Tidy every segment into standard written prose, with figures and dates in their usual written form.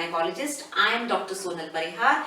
Gynaecologist. I am Dr. Sonal Parihar.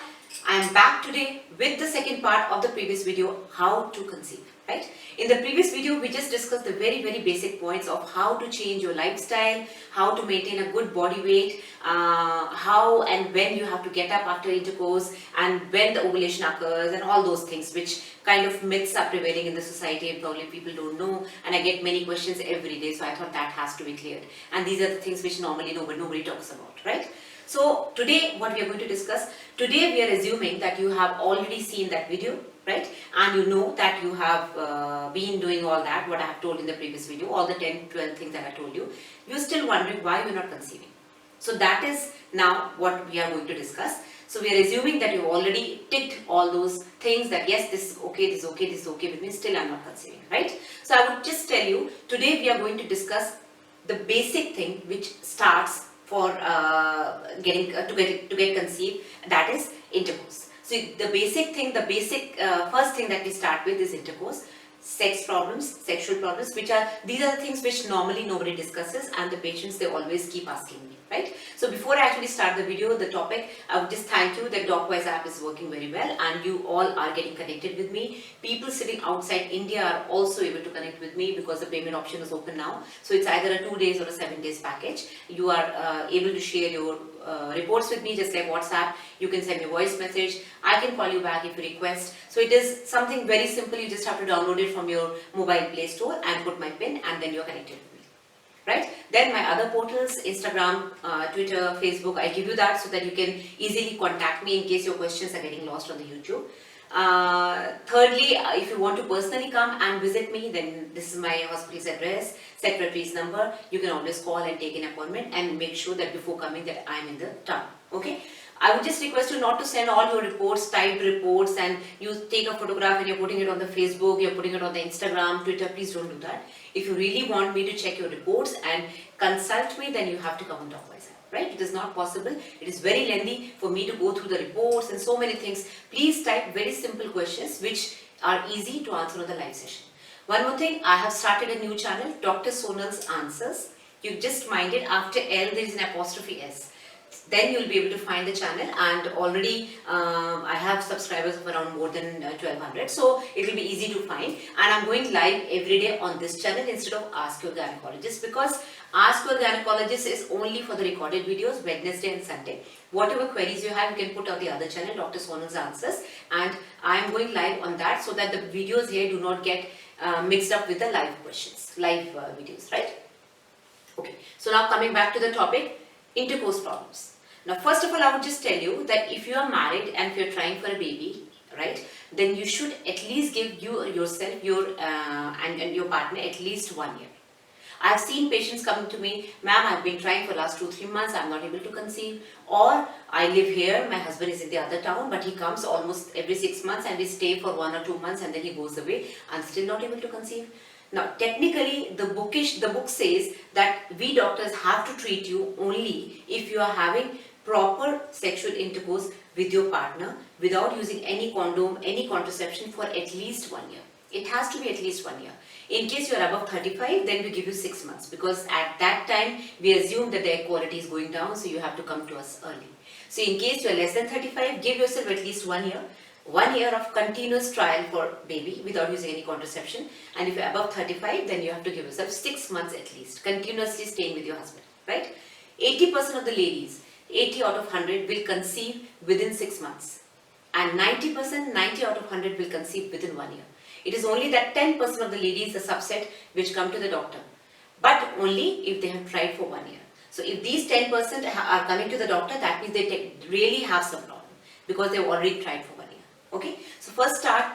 I am back today with the second part of the previous video, how to conceive. Right? In the previous video, we just discussed the very basic points of how to change your lifestyle, how to maintain a good body weight, how and when you have to get up after intercourse, and when the ovulation occurs, and all those things which kind of myths are prevailing in the society and probably people don't know. And I get many questions every day, so I thought that has to be cleared. And these are the things which normally nobody talks about, right? So today what we are going to discuss, today we are assuming that you have already seen that video, right? And you know that you have been doing all that, what I have told in the previous video, all the 10-12 things that I told you. You're still wondering why you're not conceiving. So that is now what we are going to discuss. So we are assuming that you've already ticked all those things that yes, this is okay, this is okay, this is okay with me, still I'm not conceiving, right? So I would just tell you, today we are going to discuss the basic thing which starts for to get conceived, that is intercourse. So the basic thing, first thing that we start with is intercourse. Sex problems, sexual problems, these are the things which normally nobody discusses, and the patients, they always keep asking me, right? So before I actually start the video, the topic, I would just thank you that DocWise app is working very well and you all are getting connected with me. People sitting outside India are also able to connect with me because the payment option is open now. So it's either a 2 days or a 7 days package. You are able to share your reports with me, just like WhatsApp. You can send me a voice message. I can call you back if you request. So it is something very simple. You just have to download it from your mobile Play Store and put my PIN, and then you're connected with me. Right? Then my other portals, Instagram, Twitter, Facebook, I give you that so that you can easily contact me in case your questions are getting lost on the YouTube. Thirdly, if you want to personally come and visit me, then this is my hospital's address, secretary's number. You can always call and take an appointment and make sure that before coming that I am in the town. Okay? I would just request you not to send all your reports, typed reports, and you take a photograph and you're putting it on the Facebook, you're putting it on the Instagram, Twitter. Please don't do that. If you really want me to check your reports and consult me, then you have to come on DocWise app, right? It is not possible. It is very lengthy for me to go through the reports and so many things. Please type very simple questions which are easy to answer on the live session. One more thing, I have started a new channel, Dr. Sonal's Answers. You just mind it, after L there is an apostrophe S. Then you will be able to find the channel, and already I have subscribers of around more than 1200, so it will be easy to find. And I'm going live every day on this channel instead of Ask Your Gynecologist, because Ask Your Gynecologist is only for the recorded videos, Wednesday and Sunday. Whatever queries you have, you can put on the other channel, Dr. Sonal's Answers, and I am going live on that so that the videos here do not get mixed up with the live questions, live videos, right? Okay, so now coming back to the topic, intercourse problems. Now, first of all, I would just tell you that if you are married and if you're trying for a baby, right, then you should at least give yourself and your partner at least 1 year. I have seen patients coming to me, ma'am, I've been trying for the last 2-3 months, I'm not able to conceive. Or I live here, my husband is in the other town, but he comes almost every 6 months and we stay for 1 or 2 months and then he goes away. I'm still not able to conceive. Now, technically, the book says that we doctors have to treat you only if you are having proper sexual intercourse with your partner without using any condom, any contraception for at least 1 year. It has to be at least 1 year. In case you are above 35, then we give you 6 months, because at that time we assume that the egg quality is going down, so you have to come to us early. So in case you are less than 35, give yourself at least 1 year. 1 year of continuous trial for baby without using any contraception, and if you're above 35, then you have to give yourself 6 months at least, continuously staying with your husband, right? 80% of the ladies, 80 out of 100 will conceive within 6 months, and 90%, 90 out of 100 will conceive within 1 year. It is only that 10% of the ladies, the subset, which come to the doctor, but only if they have tried for 1 year. So if these 10% are coming to the doctor, that means they really have some problem, because they've already tried for 1 year. Okay, so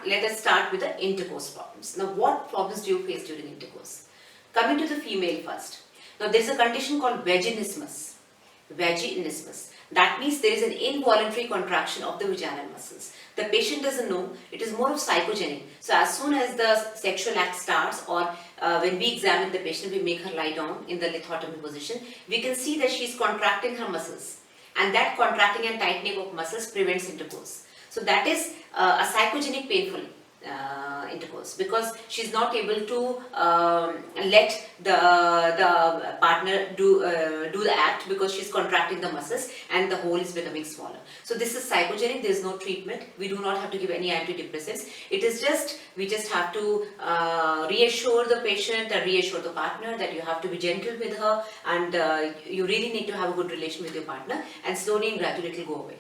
let us start with the intercourse problems. Now, what problems do you face during intercourse? Coming to the female first. Now, there is a condition called vaginismus. Vaginismus. That means there is an involuntary contraction of the vaginal muscles. The patient doesn't know. It is more of psychogenic. So, as soon as the sexual act starts, or when we examine the patient, we make her lie down in the lithotomy position, we can see that she is contracting her muscles. And that contracting and tightening of muscles prevents intercourse. So that is a psychogenic painful intercourse, because she's not able to let the partner do the act, because she's contracting the muscles and the hole is becoming smaller. So this is psychogenic. There is no treatment. We do not have to give any antidepressants. It is just, we just have to reassure the patient and reassure the partner that you have to be gentle with her, and you really need to have a good relation with your partner, and slowly and gradually it will go away.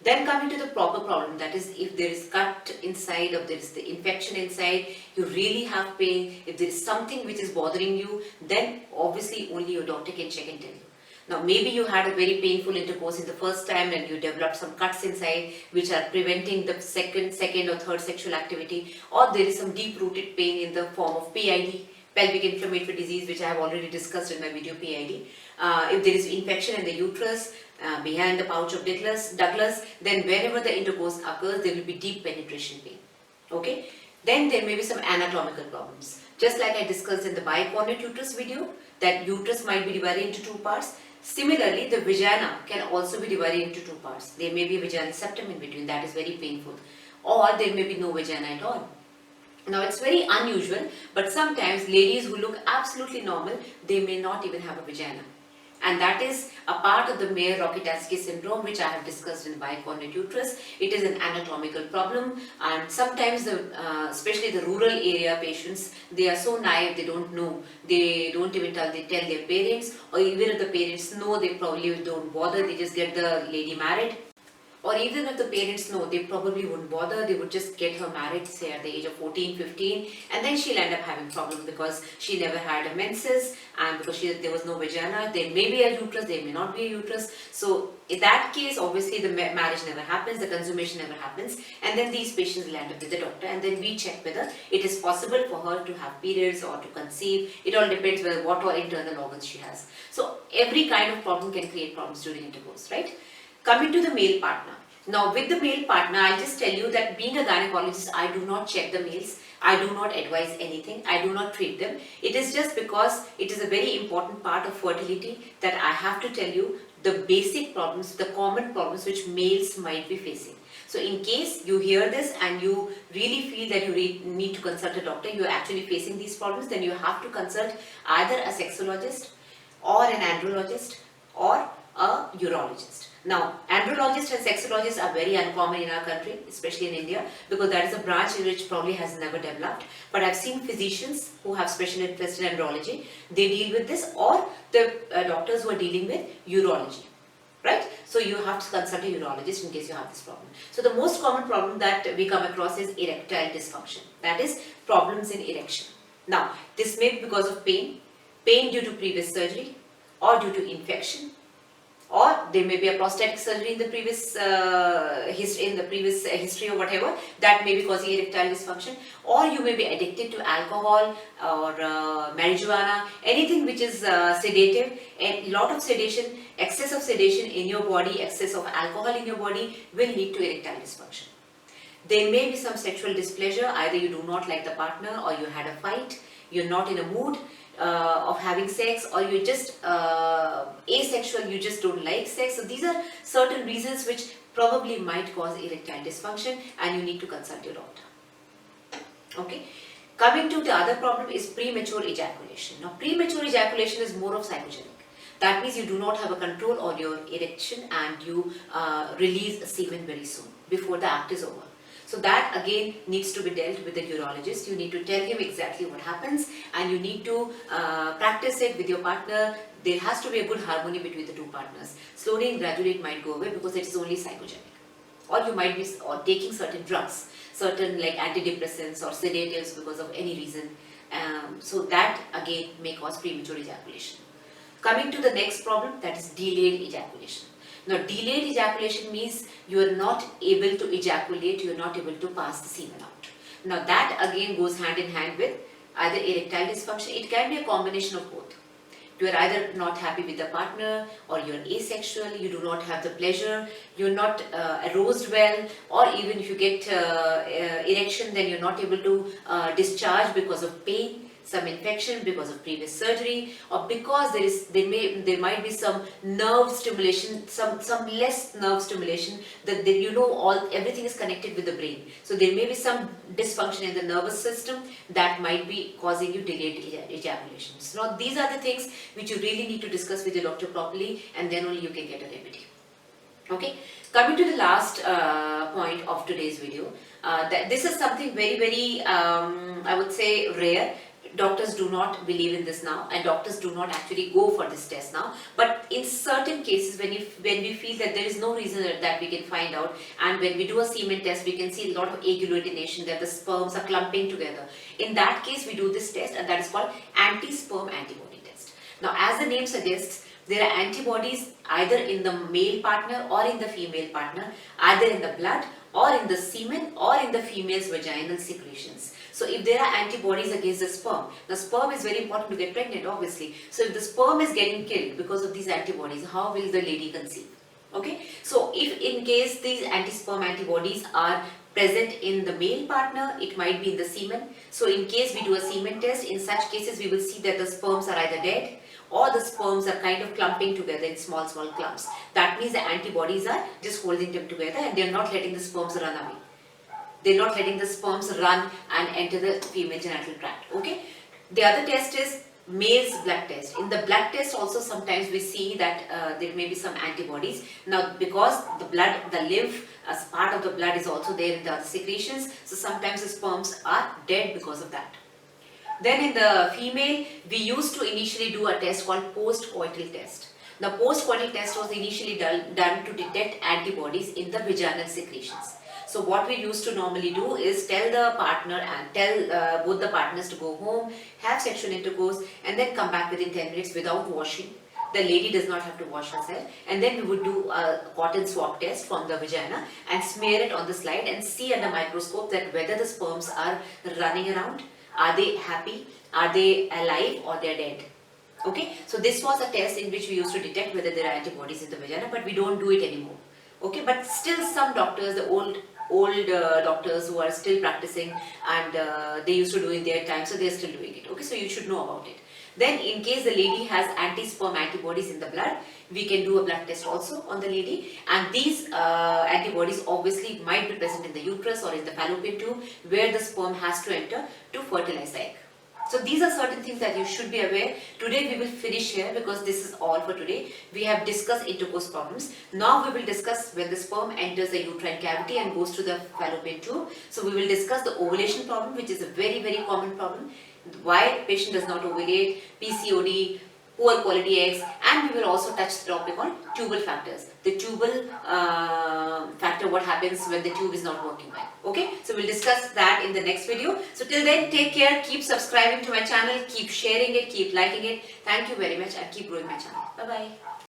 Then coming to the proper problem, that is, if there is cut inside, or there is the infection inside, you really have pain, if there is something which is bothering you, then obviously only your doctor can check and tell you. Now maybe you had a very painful intercourse in the first time and you developed some cuts inside which are preventing the second or third sexual activity, or there is some deep-rooted pain in the form of PID, pelvic inflammatory disease, which I have already discussed in my video PID. If there is infection in the uterus, behind the pouch of Douglas, then whenever the intercourse occurs, there will be deep penetration pain. Okay? Then there may be some anatomical problems. Just like I discussed in the bicornuate uterus video, that uterus might be divided into two parts. Similarly, the vagina can also be divided into two parts. There may be a vaginal septum in between, that is very painful. Or there may be no vagina at all. Now it's very unusual, but sometimes ladies who look absolutely normal, they may not even have a vagina. And that is a part of the Mayer-Rokitansky syndrome, which I have discussed in bicornuate uterus. It is an anatomical problem, and sometimes, especially the rural area patients, they are so naive, they don't know. They don't even tell their parents, or even if the parents know, they probably don't bother. They just get the lady married. Or even if the parents know, they probably wouldn't bother. They would just get her married, say at the age of 14, 15, and then she'll end up having problems because she never had a menses, and because there was no vagina. There may be a uterus, there may not be a uterus. So in that case, obviously the marriage never happens, the consummation never happens, and then these patients will end up with the doctor, and then we check whether it is possible for her to have periods or to conceive. It all depends whether what all internal organs she has. So every kind of problem can create problems during intercourse, right? Coming to the male partner. Now with the male partner, I'll just tell you that being a gynecologist, I do not check the males. I do not advise anything. I do not treat them. It is just because it is a very important part of fertility that I have to tell you the basic problems, the common problems which males might be facing. So in case you hear this and you really feel that you need to consult a doctor, you are actually facing these problems, then you have to consult either a sexologist or an andrologist or a urologist. Now, andrologists and sexologists are very uncommon in our country, especially in India, because that is a branch which probably has never developed. But I've seen physicians who have special interest in andrology, they deal with this, or the doctors who are dealing with urology, right? So you have to consult a urologist in case you have this problem. So the most common problem that we come across is erectile dysfunction, that is problems in erection. Now, this may be because of pain due to previous surgery, or due to infection, or there may be a prostatic surgery in the previous history or whatever, that may be causing erectile dysfunction, or you may be addicted to alcohol or marijuana, anything which is sedative, and lot of sedation, excess of sedation in your body, excess of alcohol in your body will lead to erectile dysfunction. There may be some sexual displeasure, either you do not like the partner, or you had a fight, you're not in a mood of having sex, or you're just asexual, you just don't like sex. So these are certain reasons which probably might cause erectile dysfunction, and you need to consult your doctor. Okay. Coming to the other problem is premature ejaculation. Now premature ejaculation is more of psychogenic. That means you do not have a control on your erection and you release semen very soon before the act is over. So that again needs to be dealt with the urologist. You need to tell him exactly what happens, and you need to practice it with your partner. There has to be a good harmony between the two partners. Slowly and gradually it might go away because it is only psychogenic. Or you might be taking certain drugs, certain like antidepressants or sedatives because of any reason. So that again may cause premature ejaculation. Coming to the next problem, that is delayed ejaculation. Now, delayed ejaculation means you are not able to ejaculate, you are not able to pass the semen out. Now, that again goes hand in hand with either erectile dysfunction. It can be a combination of both. You are either not happy with the partner, or you are asexual, you do not have the pleasure, you are not aroused well, or even if you get erection, then you are not able to discharge because of pain. some infection because of previous surgery, or because there might be some nerve stimulation, some less nerve stimulation, that everything is connected with the brain. So there may be some dysfunction in the nervous system that might be causing you delayed ejaculation. So now these are the things which you really need to discuss with your doctor properly, and then only you can get a remedy. Okay, coming to the last point of today's video, this is something very I would say rare. Doctors do not believe in this now, and doctors do not actually go for this test now. But in certain cases, when we feel that there is no reason that we can find out, and when we do a semen test, we can see a lot of agglutination, that the sperms are clumping together. In that case, we do this test, and that is called anti-sperm antibody test. Now, as the name suggests, there are antibodies either in the male partner or in the female partner, either in the blood or in the semen or in the female's vaginal secretions. So if there are antibodies against the sperm is very important to get pregnant, obviously. So if the sperm is getting killed because of these antibodies, how will the lady conceive? Okay, so if in case these anti-sperm antibodies are present in the male partner, it might be in the semen. So in case we do a semen test, in such cases we will see that the sperms are either dead or the sperms are kind of clumping together in small clumps. That means the antibodies are just holding them together, and they are not letting the sperms run away. They are not letting the sperms run and enter the female genital tract. Okay. The other test is male's blood test. In the blood test also sometimes we see that there may be some antibodies. Now because the lymph as part of the blood is also there in the other secretions, so sometimes the sperms are dead because of that. Then in the female, we used to initially do a test called post-coital test. The post-coital test was initially done to detect antibodies in the vaginal secretions. So what we used to normally do is tell the partner and tell both the partners to go home, have sexual intercourse, and then come back within 10 minutes without washing. The lady does not have to wash herself, and then we would do a cotton swab test from the vagina and smear it on the slide and see under microscope that whether the sperms are running around, are they happy, are they alive, or they are dead. Okay, so this was a test in which we used to detect whether there are antibodies in the vagina, but we don't do it anymore. Okay, but still some doctors, the old doctors who are still practicing, and they used to do in their time, so they are still doing it. Okay, so you should know about it. Then in case the lady has anti-sperm antibodies in the blood, we can do a blood test also on the lady, and these antibodies obviously might be present in the uterus or in the fallopian tube, where the sperm has to enter to fertilize the egg. So these are certain things that you should be aware. Today we will finish here because this is all for today. We have discussed intercourse problems. Now we will discuss when the sperm enters the uterine cavity and goes to the fallopian tube. So we will discuss the ovulation problem, which is a very common problem. Why patient does not ovulate, PCOD, poor quality eggs, and we will also touch the topic on tubal factors. The tubal factor, what happens when the tube is not working well. Okay, so we'll discuss that in the next video. So till then, take care, keep subscribing to my channel, keep sharing it, keep liking it. Thank you very much, and keep growing my channel. Bye bye.